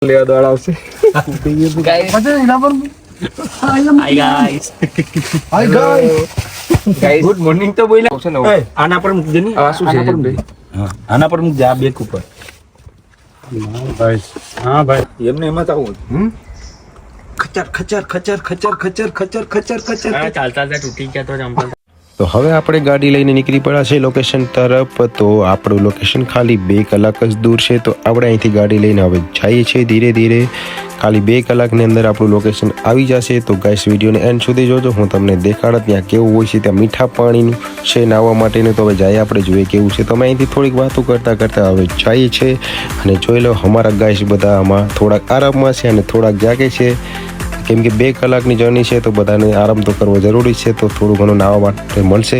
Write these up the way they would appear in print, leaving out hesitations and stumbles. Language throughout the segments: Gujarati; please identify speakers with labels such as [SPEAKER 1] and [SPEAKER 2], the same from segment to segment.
[SPEAKER 1] લેવા દોડ આવશે. ગુડ મોર્નિંગ તો બોલ્યા આના પર મૂકજે ને. શું છે આના પર મૂકજે આ બેક ઉપર. હા ભાઈ એમને એમાં તો આવું ખચર ખચર ખચર ખચર ખચર ખચર ખચર ખચર ચાલતા તૂટી ગયા તો જમ્પર.
[SPEAKER 2] તો હવે આપણે ગાડી લઈને નીકળી પડ્યા છે લોકેશન તરફ. તો આપણું લોકેશન ખાલી 2 કલાક જ દૂર છે. તો આપણે અહીંથી ગાડી લઈને હવે જઈએ છીએ ધીરે ધીરે. ખાલી 2 કલાકની અંદર આપણું લોકેશન આવી જશે. તો ગાઈસ વિડીયોને એન્ડ સુધી જોજો. હું તમને દેખાડ ત્યાં કેવું હોય છે. ત્યાં મીઠા પાણીનું છે નાહવા માટેનું. તો હવે જઈએ આપણે જોઈએ કેવું છે. તો અમે અહીંથી થોડીક વાતો કરતાં કરતાં હવે જઈએ છીએ અને જોઈ લો અમારા ગાઈસ બધા આમાં થોડાક આરામમાં છે અને થોડાક જાગે છે. કેમ કે 2 કલાકની જર્ની છે તો બધાને આરામ તો કરવો જરૂરી છે. તો થોડું ઘણું નાહવા માટે મળશે.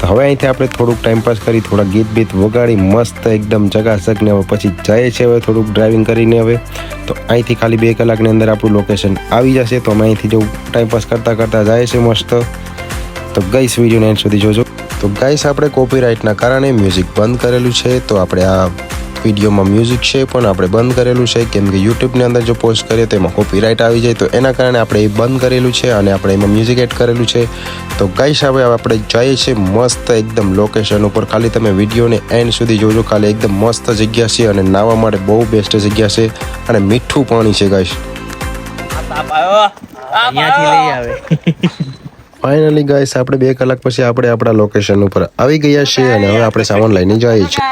[SPEAKER 2] તો હવે અહીંથી આપણે થોડુંક ટાઈમપાસ કરી થોડા ગીત બીત વગાડી મસ્ત એકદમ ચકાચક ને હવે પછી જાય છે હવે થોડુંક ડ્રાઇવિંગ કરીને. હવે તો અહીંથી ખાલી 2 કલાકની અંદર આપણું લોકેશન આવી જશે. તો અમે અહીંથી જો ટાઈમપાસ કરતાં કરતાં જાય છે મસ્ત. તો ગાઈસ વિડીયોને એન્ડ સુધી જોજો. તો ગાઈસ આપણે કોપીરાઇટના કારણે મ્યુઝિક બંધ કરેલું છે. તો આપણે આ વિડીયોમાં મ્યુઝિક છે પણ આપણે બંધ કરેલું છે કેમ કે યુટ્યુબની અંદર જો પોસ્ટ કરીએ તો એમાં કોપીરાઇટ આવી જાય. તો એના કારણે આપણે એ બંધ કરેલું છે અને આપણે એમાં મ્યુઝિક એડ કરેલું છે. તો ગાઈસ હવે આપણે જઈએ છીએ મસ્ત એકદમ લોકેશન ઉપર. ખાલી તમે વિડીયોને એન્ડ સુધી જોજો. ખાલી એકદમ મસ્ત જગ્યા છે અને નાહવા માટે બહુ બેસ્ટ જગ્યા છે અને મીઠું પાણી છે ગાઈસ. ફાઇનલી ગાઈસ આપણે 2 કલાક પછી આપણે આપણા લોકેશન ઉપર આવી ગયા છીએ અને હવે આપણે સામાન લઈને જઈએ છીએ.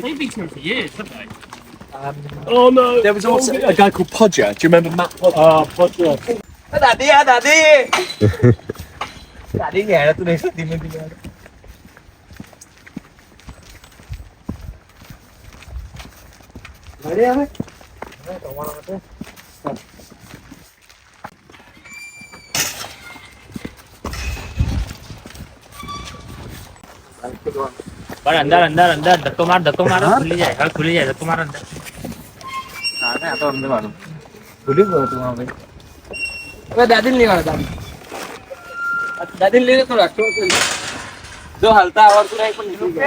[SPEAKER 3] They've been touring for years, haven't they? Oh no! There was also a guy called Podger. Do you remember Matt Podger? Podger. Daddy, Daddy! Daddy, yeah, tu nahi sakti mein dil. Ready, ame? Tomara mate. पर अंदर अंदर अंदर धक्को मार खुली जाए. हाँ खुली जाए धक्को मार अंदर. हाँ ना तो अंदर मारो खुली गयो तुम वहां पे. अबे दादी ले वाला दादी ले तो रखो जो हलता और पूरा एक पण रुपे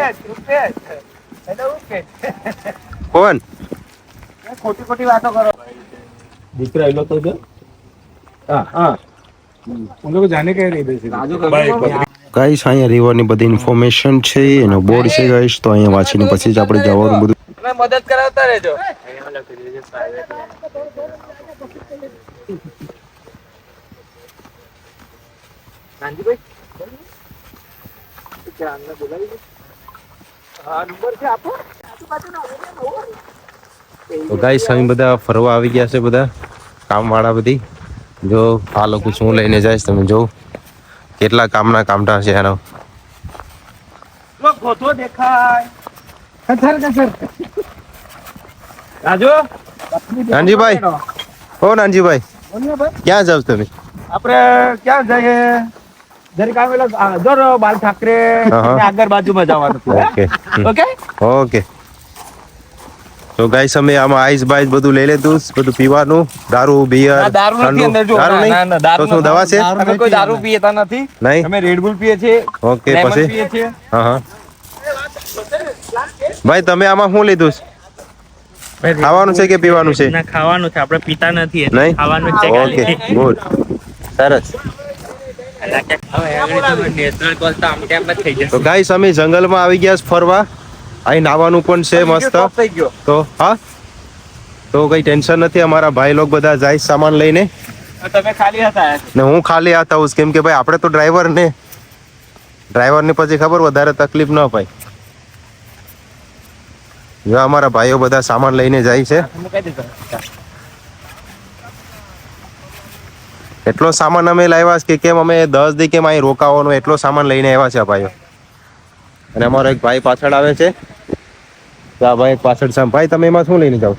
[SPEAKER 3] हेलो रुपे
[SPEAKER 2] કોણ
[SPEAKER 3] खोटी खोटी बातों करो
[SPEAKER 1] દીકરા એલો તો જો. હા હા उन लोग जाने के नहीं दे से.
[SPEAKER 2] ગાઈસ અહીંયા રિવરની બધી ઇન્ફોર્મેશન છે એનો બોર્ડ છે ગાઈસ. તો અહીંયા વાંચીને પછી જ આપણે જવાનું બધું.
[SPEAKER 3] તમે મદદ કરાવતા રહેજો. નાનજીભાઈ ક્યાં બોલાવી દે. હા નંબર છે આપો.
[SPEAKER 2] તો ગાઈસ અમે બધા ફરવા આવી ગયા છે બધા કામવાળા બધી. જો આ લોકો શું લઈને જાય છે તમે જો કેટલા કામના કામટા છે એનો.
[SPEAKER 3] ફોટો દેખાય કસર કસર રાજુ
[SPEAKER 2] નાનજીભાઈ ઓ નાનજીભાઈ ક્યાં જાવ તમે?
[SPEAKER 3] આપણે ક્યાં જઈએ જરીક આવેલા જોર બાલ ઠાકરે આગળ બાજુમાં જવાનું.
[SPEAKER 2] Okay
[SPEAKER 3] okay
[SPEAKER 2] okay. તો ગાઈસ અમે આમાં આઈસ બાઈસ બધું લઈ લીધું બધું પીવાનું દારૂ બિયર
[SPEAKER 3] દારૂ નથી અંદર જો
[SPEAKER 2] તો શું દવા છે?
[SPEAKER 3] અમે કોઈ દારૂ પીતા નથી.
[SPEAKER 2] નહીં
[SPEAKER 3] અમે રેડ બુલ પીએ છીએ.
[SPEAKER 2] ઓકે
[SPEAKER 3] લેમન
[SPEAKER 2] પછી
[SPEAKER 3] પીએ છીએ.
[SPEAKER 2] હા હા ભાઈ તમે આમાં શું લીધું છે? ખાવાનું છે કે પીવાનું છે?
[SPEAKER 4] ના ખાવાનું છે. આપણે પીતા નથી એટલે
[SPEAKER 2] નહીં
[SPEAKER 4] ખાવાનું છે.
[SPEAKER 2] ઓકે ગુડ સરસ.
[SPEAKER 4] નેશનલ કોલ તો આમ કેમ થઈ જશે.
[SPEAKER 2] તો ગાઈસ અમે જંગલમાં આવી ગયા છે ફરવા. અહીં નાવાનું પણ છે મસ્ત. તો હા તો કઈ ટેન્શન નથી. અમારા ભાઈ લોગ બધા જાય સામાન લઈને
[SPEAKER 3] તમે ખાલી હતા
[SPEAKER 2] ને હું ખાલી આતા હું કેમ કે ભાઈ આપણે તો ડ્રાઈવર ને પછી ખબર વધારે તકલીફ ન પાય. જો અમારા ભાઈઓ બધા સામાન લઈને જાય છે. એટલો સામાન અમે લાવ્યા છે કે કેમ અમે 10 દી કેમ અહીં રોકાવાનો એટલો સામાન લઈને આવ્યા છે ભાઈઓ. અને અમારો એક ભાઈ પાછળ આવે છે. તો આ ભાઈ પાછળ છે. ભાઈ તમે એમાં શું લઈને જાવ?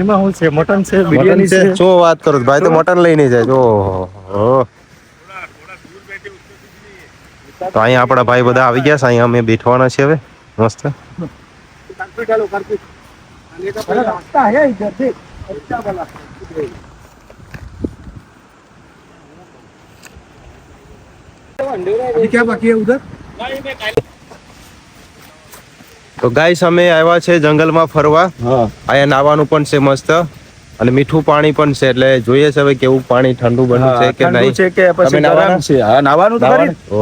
[SPEAKER 1] એમાં શું છે? મટન છે,
[SPEAKER 2] મટન
[SPEAKER 1] બિરયાની
[SPEAKER 2] છે.
[SPEAKER 1] છે.
[SPEAKER 2] શું વાત કરો છો? ભાઈ તો મટન લઈને જાય. જો તો અહીંયા આપણા ભાઈ બધા આવી ગયા છે. અહીંયા અમે બેઠવાના છે હવે મસ્ત.
[SPEAKER 1] क्या बाकी है उधर?
[SPEAKER 2] તો ગાઈસ અમે આવ્યા છે જંગલમાં ફરવા.
[SPEAKER 1] हाँ
[SPEAKER 2] અહીંયા નાવાનું પણ છે મસ્ત અને મીઠું પાણી પણ છે એટલે જોઈએ છે હવે કેવું પાણી ઠંડુ બન્યું છે કે નહીં.
[SPEAKER 1] છે કે પછી
[SPEAKER 2] તમે નાવાના?
[SPEAKER 1] ગરમ છે? હા નાવાનું તો ખરી.
[SPEAKER 2] ઓ,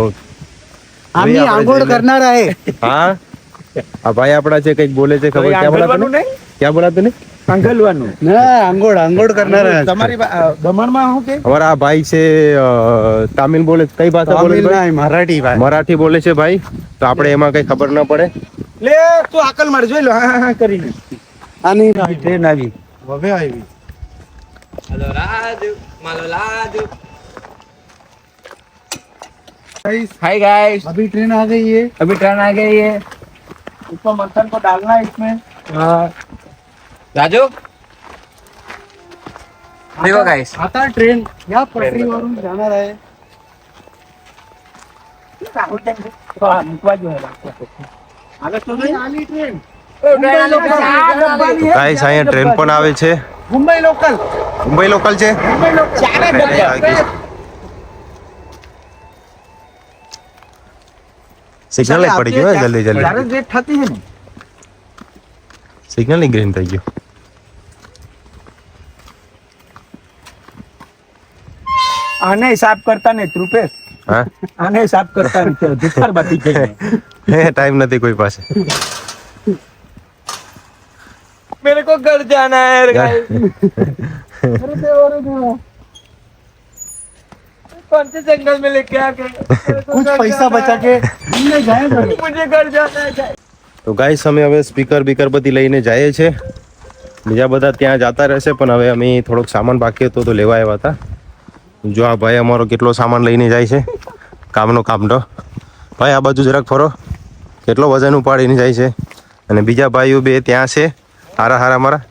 [SPEAKER 5] આમની
[SPEAKER 2] જોઈએ આપણે
[SPEAKER 5] આંગોળ
[SPEAKER 2] જઈને.
[SPEAKER 5] કરનારા હે.
[SPEAKER 2] હા આ ભાઈ આપણા છે કઈક બોલે છે ખબર ક્યાં બોલાતું
[SPEAKER 1] આંગળવાનું
[SPEAKER 2] નહીં? ક્યાં બોલાતું નહીં?
[SPEAKER 1] આંગળવાનું.
[SPEAKER 5] ના આંગોળ કરનારા હે.
[SPEAKER 1] તમારી દમણમાં શું કે?
[SPEAKER 2] અમારા આ ભાઈ છે તામિલ બોલે છે. કઈ ભાષા બોલે છે
[SPEAKER 5] તમિલ
[SPEAKER 2] ભાઈ?
[SPEAKER 5] નહીં, મરાઠી ભાઈ.
[SPEAKER 2] મરાઠી બોલે છે ભાઈ. તો આપણે એમાં કઈ ખબર ન પડે.
[SPEAKER 1] લે તું આકલ માર જોઈ લો. હા હા કરીને
[SPEAKER 5] આની
[SPEAKER 1] ટ્રેન આવી.
[SPEAKER 5] હવે આવી.
[SPEAKER 1] हाय गाइस,
[SPEAKER 5] अभी ट्रेन आ गई है.
[SPEAKER 1] अभी ट्रेन आ गई है. इसको मक्खन को डालना है इसमें. हाँ
[SPEAKER 4] राजू देखो गाइस
[SPEAKER 5] आता ट्रेन या पटरी वरून जाणार आहे.
[SPEAKER 1] हाँ, मुकवा जो है आगे तो नहीं.
[SPEAKER 5] आली ट्रेन.
[SPEAKER 2] ગાઈસ અહીંયા ટ્રેન પણ આવે છે.
[SPEAKER 5] मुंबई लोकल.
[SPEAKER 2] મુંબઈ લોકલ છે. સિગ્નલ પડી ગયું હે, જલ્દી
[SPEAKER 1] જ્યારે
[SPEAKER 2] જલ્દી
[SPEAKER 1] રેટ થતી है ना.
[SPEAKER 2] સિગ્નલ ની ગ્રીન થઈ ગયું.
[SPEAKER 1] આને હિસાબ કરતા નહીં રૂપેશ.
[SPEAKER 2] હા
[SPEAKER 1] આને હિસાબ કરતા નહીં. દુપાર બાકી છે.
[SPEAKER 2] ટાઈમ નથી કોઈ પાસે.
[SPEAKER 4] मेरे को घर जाना है गाइस कौन से जंगल में लेके आ गए
[SPEAKER 5] कुछ पैसा बचा के घूमने जाए बड़े.
[SPEAKER 4] मुझे घर जाना है
[SPEAKER 2] તો ગાઈસ અમે હવે સ્પીકર બીકર બધી લઈને જઈએ છે. બીજા બધા ત્યાં જતા રહેશે પણ હવે અમે થોડોક સામાન બાકી હતો તો લેવા આવ્યા હતા. જો આ ભાઈ અમારો કેટલો સામાન લઈને જાય છે. કામનો ભાઈ આ બાજુ જરાક ફરો. કેટલો વજન ઉપાડીને જાય છે અને બીજા ભાઈઓ બે ત્યાં છે. હારા હારા મારા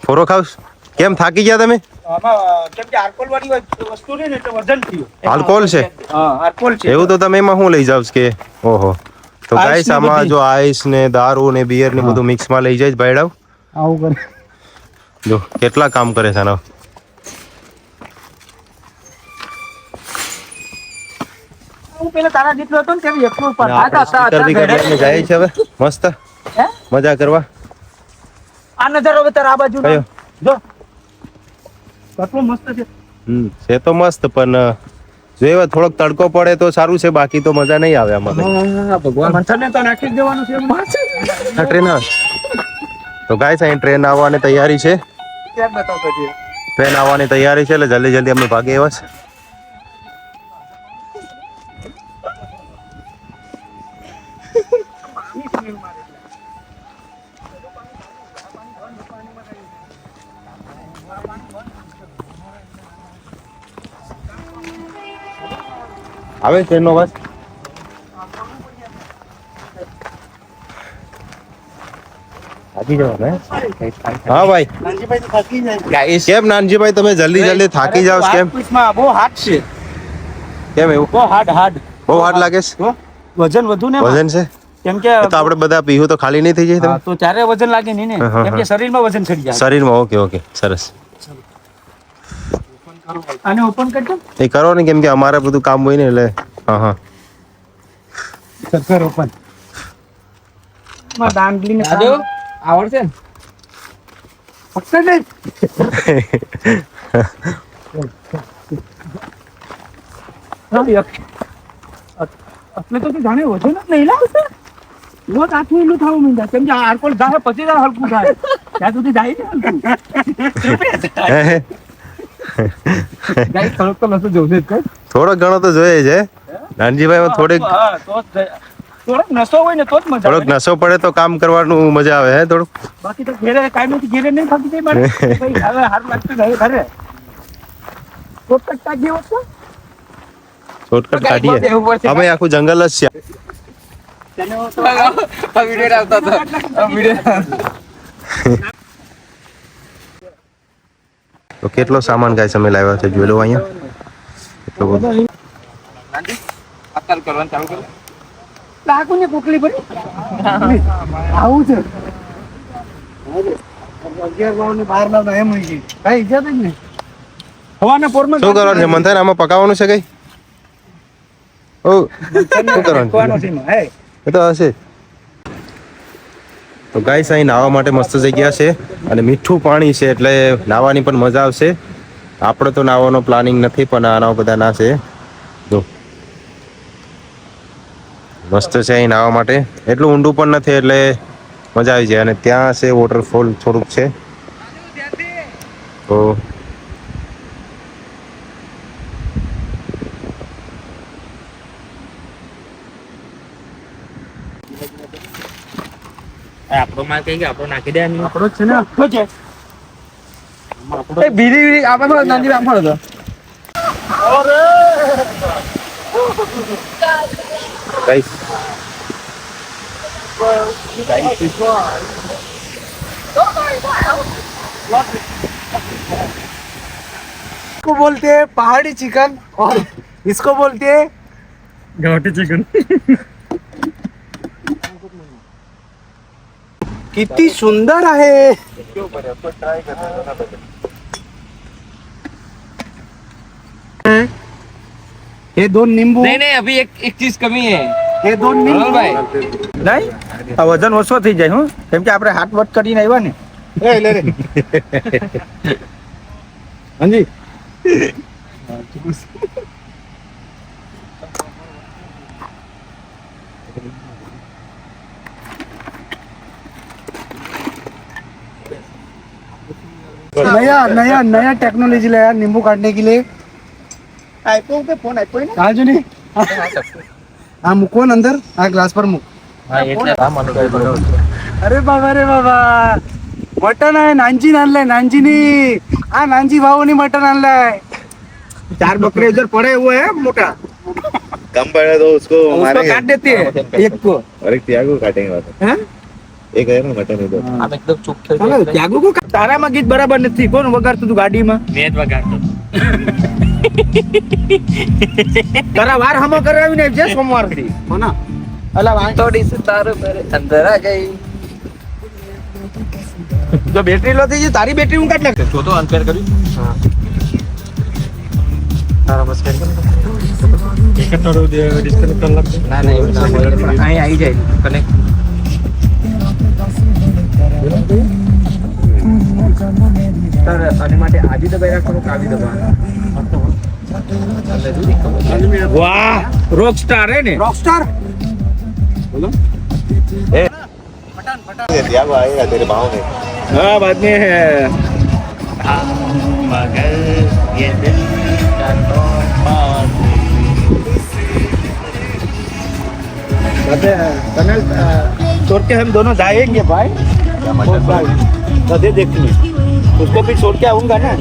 [SPEAKER 2] ફોરો ખાવ. કેમ થાકી ગયા તમે?
[SPEAKER 1] આમાં કેમ કે આલ્કોહોલ વાળી વસ્તુ ને એટલે વજન થયું.
[SPEAKER 2] આલ્કોહોલ છે
[SPEAKER 1] હા આલ્કોહોલ છે.
[SPEAKER 2] એવું તો તમે એમાં શું લઈ જાવ કે? ઓહો તો
[SPEAKER 1] આઈસ
[SPEAKER 2] ગાઈસ
[SPEAKER 1] ને
[SPEAKER 2] આમાં
[SPEAKER 1] બધી.
[SPEAKER 2] જો આઈસ ને દારૂ ને બિયર ને બધું મિક્સમાં લઈ જાય ભાઈડાવ.
[SPEAKER 5] આવું કરે.
[SPEAKER 2] જો કેટલા કામ કરે છે આના.
[SPEAKER 1] હું પેલા તારા જેટલો હતો ને ત્યારે એકલો પર
[SPEAKER 2] આપણે સ્પીકર બીકર લઈને જાય છે હવે મસ્ત
[SPEAKER 1] હે?
[SPEAKER 2] મજા કરવા.
[SPEAKER 1] આ નજારો હવે તારા આ બાજુ
[SPEAKER 2] કયો?
[SPEAKER 1] જો કેટલો મસ્ત છે.
[SPEAKER 2] છે તો મસ્ત પણ જો એવા થોડોક તડકો પડે તો સારું છે બાકી તો મજા નહીં આવે આમાં કઈ.
[SPEAKER 1] હા ભગવાન મંથનને તો નાખી જ દેવાનું છે એમ.
[SPEAKER 2] આ ટ્રેન આવે તો ગાઈસ અહીં ટ્રેન આવવાની તૈયારી છે.
[SPEAKER 1] ક્યાં બતાવતો છે.
[SPEAKER 2] ટ્રેન આવવાની તૈયારી છે એટલે જલ્દી જલ્દી અમે ભાગે એવા છે. આવે ટ્રેનનો અવાજ. થાકી જવાનું હે? હા ભાઈ
[SPEAKER 5] નાનજીભાઈ તો થાકી જાય.
[SPEAKER 4] गाइस
[SPEAKER 2] કેમ નાનજીભાઈ તમે જલ્દી જલ્દી થાકી જાવ છો કેમ?
[SPEAKER 1] પીસમાં બહુ હાર્ડ છે.
[SPEAKER 2] કેમ એવું
[SPEAKER 1] બહુ હાર્ડ.
[SPEAKER 2] બહુ હાર્ડ લાગે છે?
[SPEAKER 1] તો વજન વધુ ને
[SPEAKER 2] વજન છે
[SPEAKER 1] કેમ કે
[SPEAKER 2] તો આપણે બધા પીવું તો ખાલી નહીં થઈ જાય
[SPEAKER 1] હા,
[SPEAKER 2] તમે
[SPEAKER 1] તો ત્યારે વજન લાગે નહીં ને
[SPEAKER 2] હા,
[SPEAKER 1] કેમ કે શરીરમાં વજન ચડી જાય.
[SPEAKER 2] શરીરમાં? ઓકે ઓકે સરસ.
[SPEAKER 1] આને ઓપન કરજો.
[SPEAKER 2] એ કરો ને કેમ કે અમારે બધું કામ હોય ને એટલે હા હા
[SPEAKER 1] સર ઓપન. માં દાંડલીને
[SPEAKER 4] राजू आवड़ते हैं
[SPEAKER 1] પકડ લે. હા, એટલે તો તું જાણે વજન જ નહીં લાવશે. રોજ આટલું એટલું થવું માંડે કેમ કે આલ્કોહોલ જાય પછી જ હલકું થાય. ત્યાં સુધી જાય ને હલકું. ગાઈસ થોડોક તો લસો જોશે જ કઈ.
[SPEAKER 2] થોડો ઘણો તો જોઈએ છે નાનજીભાઈ. થોડીક
[SPEAKER 1] હા, તો જ થોડોક નશો હોય ને તો જ મજા
[SPEAKER 2] થોડોક
[SPEAKER 1] આવે.
[SPEAKER 2] નશો પડે તો કામ કરવાનું મજા આવે હે થોડુંક.
[SPEAKER 1] બાકી તો ઘેરે કાયમી ઘેરે નહીં થાકી જાય મારે. ભાઈ હવે હારું લાગતું નહીં ઘરે. પોપટ કાઢી હોત તો
[SPEAKER 2] શોર્ટકટ કાઢીએ અમે આખું જંગલ જ છે.
[SPEAKER 4] वीडियो डालता था वीडियो
[SPEAKER 2] તો કેટલો સામાન ગાઈસ અમે લાવ્યા છે જોઈ લો અહીંયા. એટલો બધો.
[SPEAKER 4] अक्कल करवाना चालू कर
[SPEAKER 1] લાગુ ને કોકલી પડી. આવું છે
[SPEAKER 5] 11 વાવને બહાર લાવતા એમ હોય છે.
[SPEAKER 1] કઈ ઇજ્જત જ નહીં. હવાના પોરમાં
[SPEAKER 2] શું કરવાનું છે મંથન? આમાં પકાવવાનું છે કઈ? ઓ શું કરવાનું એ તો હશે. તો ગાઈસ અહીં નાહવા માટે મસ્ત જગ્યા છે અને મીઠું પાણી છે એટલે નાહવાની પણ મજા આવશે. આપણે તો નાહવાનો પ્લાનિંગ નથી પણ આના બધા ના છે. જો મસ્ત છે અહીં નાહવા માટે, એટલું ઊંડું પણ નથી એટલે મજા આવી જાય. અને ત્યાં છે વોટરફોલ થોડુંક છે તો
[SPEAKER 3] આપણો માલ કઈ ગયો, આપણો નાખી દે.
[SPEAKER 5] આપણો જ છે ને આખો છે.
[SPEAKER 4] એ બીડી બીડી આપણે નાની આમ ફરો તો
[SPEAKER 2] ગાઈસ
[SPEAKER 5] इसको बोलते हैं पहाड़ी चिकन और इसको बोलते हैं
[SPEAKER 3] घाटी चिकन.
[SPEAKER 5] कितनी सुंदर है. ये दो नींबू,
[SPEAKER 4] नहीं नहीं अभी एक चीज कमी है.
[SPEAKER 5] ये दो नींबू
[SPEAKER 4] ભાઈ
[SPEAKER 1] નહીં આ વજન ઓછો થઈ જાય. હું કેમ કે આપણે હાથ વટ કરીને આવ્યા ને.
[SPEAKER 5] ए ले रे.
[SPEAKER 1] હાજી
[SPEAKER 5] नया नया नया टेक्नोलॉजी लाया नींबू काटने के लिए. आईफोन पे फोन आईफोन कहा जो नहीं हाँ मुको ना अंदर हाँ ग्लास पर मुक.
[SPEAKER 3] હા એટલે આ મને કહી દો.
[SPEAKER 5] अरे बाबा मटन आहे नांजी आणलाय नांजीनी. हाँ नांजी भावनी मटन आणलाय. 4 बकरे उधर पड़े हुए हैं मोटा.
[SPEAKER 6] कम पड़ा तो उसको
[SPEAKER 5] उसको
[SPEAKER 6] मारेंगे
[SPEAKER 5] काट देते हैं एक को.
[SPEAKER 6] और एक त्यागो काटेंगे वापस.
[SPEAKER 5] हैं?
[SPEAKER 6] एक है ना मटन इधर.
[SPEAKER 3] આમ એકદમ ચૂપ થઈ
[SPEAKER 5] ચાલો,
[SPEAKER 3] જાય.
[SPEAKER 5] ત્યાગો કો તારામાં ગીત બરાબર નથી. કોણ વગાડતું તું ગાડીમાં?
[SPEAKER 3] મેં જ વગાડતો.
[SPEAKER 5] તારા વાર હમો કરાવીને આવજે સોમવારથી. હોના અલા વાંચ
[SPEAKER 4] थोड़ी सी तारों मेरे अंदर आ गई.
[SPEAKER 5] જો બેટરી લો થઈ તારી બેટરી હું કાઢ નાખ.
[SPEAKER 3] જો તો અનપેર કર્યું. ના ના એવું ના હોય. અહીં આવી જાય કનેક્ટ. સર આની માટે આજે દબાઈ રાખવાનું કે આવી દબાવવાનું?
[SPEAKER 1] વાહ રોક સ્ટાર હે ને.
[SPEAKER 5] रॉकस्टार
[SPEAKER 6] त्यागो आएगा तेरे भाव में.
[SPEAKER 1] હા બાદ में है
[SPEAKER 3] मगर ये दिल का तोहफा
[SPEAKER 5] कनल छोड़ के हम दोनों जाएंगे भाई. गधे देखने उसको भी छोड़ के आऊंगा ना.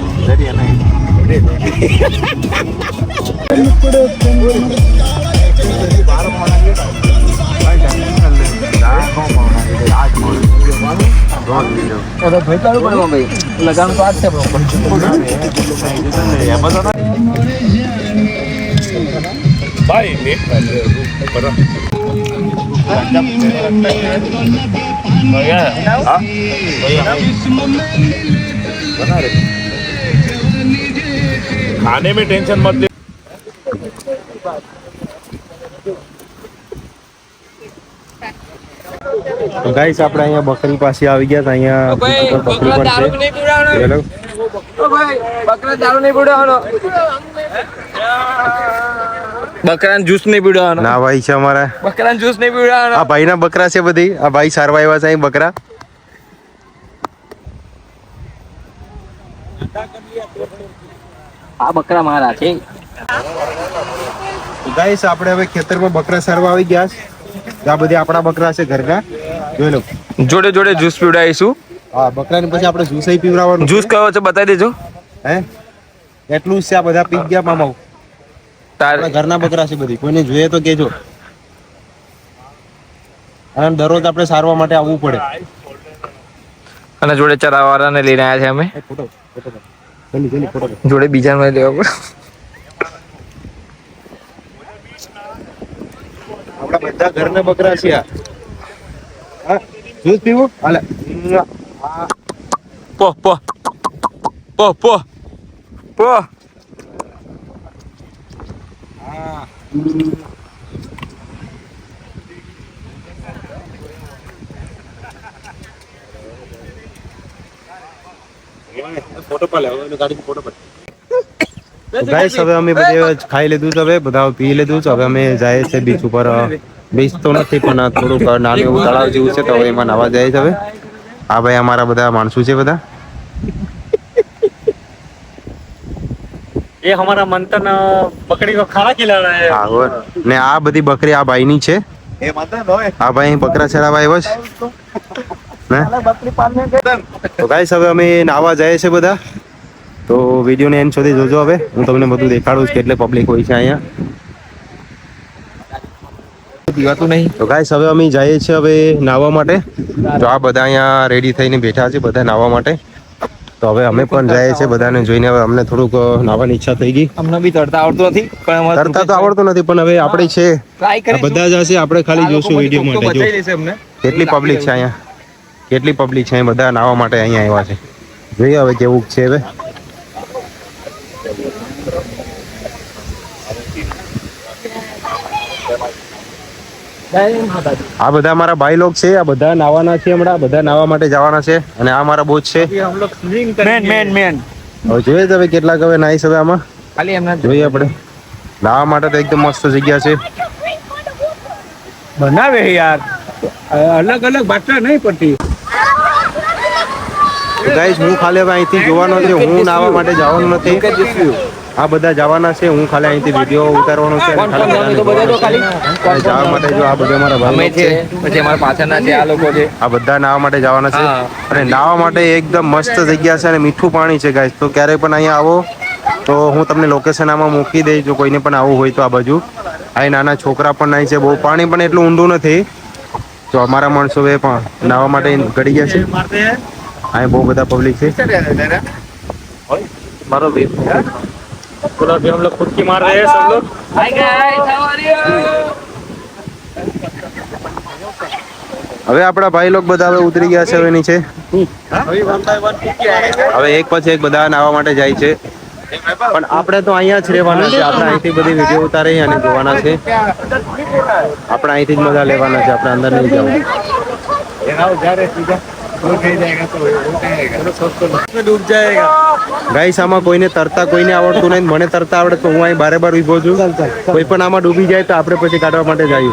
[SPEAKER 3] लगाम तो आज से
[SPEAKER 6] खाने में टेंशन मत ले.
[SPEAKER 2] તો ગાઈસ આપણે અહીંયા બકરી પાસે આવી ગયા. અહીંયા બકરી
[SPEAKER 4] બકરા દારૂ
[SPEAKER 2] પણ
[SPEAKER 4] નહીં પીવડાવવાનો.
[SPEAKER 2] છે.
[SPEAKER 4] ओ भाई बकरा दारू नहीं पीवડાવવાનો. બકરાનો જ્યુસ નહીં પીવડાવવાનો.
[SPEAKER 2] ના ભાઈ છે અમારા.
[SPEAKER 4] બકરાનો જ્યુસ નહીં પીવડાવવાનો.
[SPEAKER 2] આ ભાઈના બકરા છે બધી. આ ભાઈ સારવા આવ્યા છે અહીં બકરા.
[SPEAKER 3] આ બકરા મારા છે.
[SPEAKER 2] ગાઈસ આપણે હવે ખેતરમાં બકરા સારવા આવી ગયા છે. આ બધી આપણા બકરા છે ઘરના. જોઈ લો.
[SPEAKER 4] જોડે જોડે જ્યુસ પીવડાવીશું.
[SPEAKER 2] હા બકરાને પછી આપણે જ્યુસ પીવડાવવાનું.
[SPEAKER 4] જ્યુસ કયો છે બતાવી દેજો.
[SPEAKER 2] હે એટલું જ છે. આ બધા પી ગયા મામા.
[SPEAKER 4] તાર
[SPEAKER 2] આપણા ઘરના બકરા છે બધી. કોઈને જોઈએ તો કેજો. અને દરરોજ આપણે સારવા માટે આવવું પડે.
[SPEAKER 4] અને જોડે ચરાવાળાને લઈને આવ્યા છે અમે.
[SPEAKER 2] ફોટો ફોટો જલ્દી જલ્દી ફોટો.
[SPEAKER 4] જોડે બીજાને લેવા પડે.
[SPEAKER 2] આપણા બધા ઘરના બકરા છે આ. હા જ્યુસ પીવું હાલે.
[SPEAKER 4] પો પો પો પો પો.
[SPEAKER 2] ગાઈસ હવે અમે બધે ખાઈ લીધું છે, હવે બધા પી લીધું છે, હવે અમે જાય છે બીચ ઉપર. બીચ તો નથી પણ આ થોડુંક નાનું એવું તળાવ જેવું છે, તો હવે એમાં નાવા જાય છે. હવે આ ભાઈ અમારા બધા માણસો છે બધા.
[SPEAKER 3] ये हमारा मंथन बकरी को खाना खिला रहा है.
[SPEAKER 2] હા ને આ બધી બકરી આ ભાઈની છે.
[SPEAKER 6] એ માતા નો હે
[SPEAKER 2] આ ભાઈ બકરા ચરાવવા આવ્યો છે ને. તો ગાઈસ હવે અમે નાવા જાય છે બધા, તો વિડીયો ને એન્ડ સુધી જોજો. હવે હું તમને બધું દેખાડું છું કેટલે પબ્લિક હોય છે અહીંયા.
[SPEAKER 4] પીવાતું નહીં.
[SPEAKER 2] તો ગાઈસ હવે અમે જઈએ છીએ હવે નાવા માટે. તો આ બધા અહીંયા રેડી થઈને બેઠા છે બધા નાવા માટે. તો હવે અમે પણ જઈએ છીએ, બધાને જોઈને હવે અમને થોડુંક નાવાની ઈચ્છા થઈ ગઈ.
[SPEAKER 4] અમને બી તરતા આવડતું નથી, પણ અમારે
[SPEAKER 2] તરતા તો આવડતું નથી, પણ હવે આપણે છે
[SPEAKER 4] ટ્રાય
[SPEAKER 2] આ
[SPEAKER 4] કરી
[SPEAKER 2] બધા જ હશે, આપણે ખાલી જોશું વિડીયો માટે. જો
[SPEAKER 4] બતાવી દેશે અમને.
[SPEAKER 2] કેટલી પબ્લિક છે અહીંયા, કેટલી પબ્લિક છે બધા નાવા માટે અહીંયા આવ્યા છે. જોઈએ હવે કેવું છે. હવે આ બધા મારા ભાઈ લોગ છે, આ બધા નાવાના છે, હમણાં બધા નાવા માટે જવાના છે. અને આ મારા બોચ છે.
[SPEAKER 3] हम लोग स्विमिंग करेंगे.
[SPEAKER 4] મેન
[SPEAKER 2] હવે જોઈએ તો હવે કેટલાક હવે નાઈશ હવે આમાં
[SPEAKER 4] ખાલી એમને
[SPEAKER 2] જોઈએ આપણે. નાવા માટે તો એકદમ મસ્ત જગ્યા છે.
[SPEAKER 5] બનાવે યાર, અલગ અલગ ભાષા નહીં પડતી.
[SPEAKER 2] ગાઈસ હું ખાલી હવે અહીંથી જોવાનો છે, હું નાવા માટે જવાનું નથી. આ બધા જવાના છે, હું ખાલી અહીંથી વિડીયો ઉતારવાનો છે. અને ખાલી બધાને જોવાનું છે. અને જવા માટે જો આ બધા મારા
[SPEAKER 4] અમે
[SPEAKER 2] ભાઈ
[SPEAKER 4] છે,
[SPEAKER 2] છે,
[SPEAKER 4] પછી અમારા પાછળના છે આ લોકો છે.
[SPEAKER 2] આ બધા નાવા માટે જવાના છે.
[SPEAKER 4] હા.
[SPEAKER 2] અને નાવા માટે એકદમ મસ્ત જગ્યા છે અને મીઠું પાણી છે ગાઈસ. તો ક્યારેય પણ અહીંયા આવો તો હું તમને લોકેશન આમાં મૂકી દઈશ, જો કોઈને પણ આવવું હોય તો. આ બાજુ અહીં નાના છોકરા પણ નાય છે, બહુ પાણી પણ એટલું ઊંડું નથી. તો અમારા માણસો એ પણ નાવા માટે ગળી ગયા છે. અહીં બહુ બધા પબ્લિક છે.
[SPEAKER 3] मारो भी. पूरा भी हम लोग खुद की मार रहे हैं सब लोग.
[SPEAKER 4] Hi guys, how are you?
[SPEAKER 2] હવે આપણા ભાઈ લોક બધા હવે ઉતરી ગયા છે હવે નીચે. હવે એક પછી એક બધા નાવા માટે જાય છે, પણ આપણે તો અહીંયા જ રહેવાના છે. આપણે અહીંથી બધી વિડીયો ઉતારી અને જોવાના છે. આપણે અહીંથી જ મજા લેવાના છે, આપણે અંદર નહીં જવું.
[SPEAKER 3] डूब जाएगा.
[SPEAKER 2] ગાઈસ આમાં કોઈને તરતા કોઈને આવડતું નહીં. મને તરતા આવડે તો હું અહીં બારે બાર ઉભો છું. કોઈ પણ આમાં ડૂબી જાય તો આપણે પછી કાઢવા માટે જઈએ.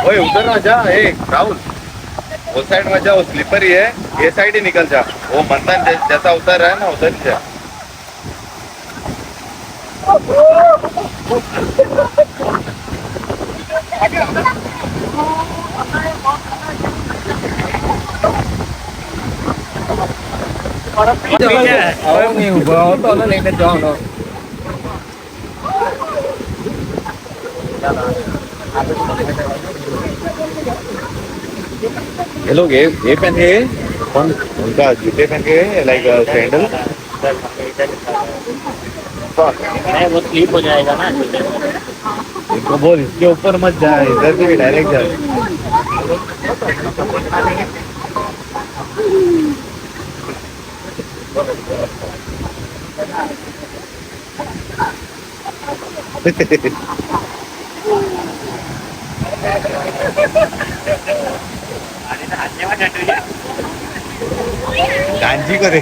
[SPEAKER 6] ओए उधर ना जा, ए राहुल वो साइड में जा, वो स्लीपर ही है, ये साइड ही निकल जा. वो मंथन जैसा उतर रहा है ना उधर ही जा.
[SPEAKER 4] હવે હું ઊભો હતો ને લઈને જવાનો.
[SPEAKER 6] ये लोग ये पहन के कौन उनका जूते पहन के लाइक सैंडल.
[SPEAKER 3] नहीं, वो स्लीप हो जाएगा ना.
[SPEAKER 6] इनको बोल इसके ऊपर मत जा, इधर से भी डायरेक्ट जा. गांजी करे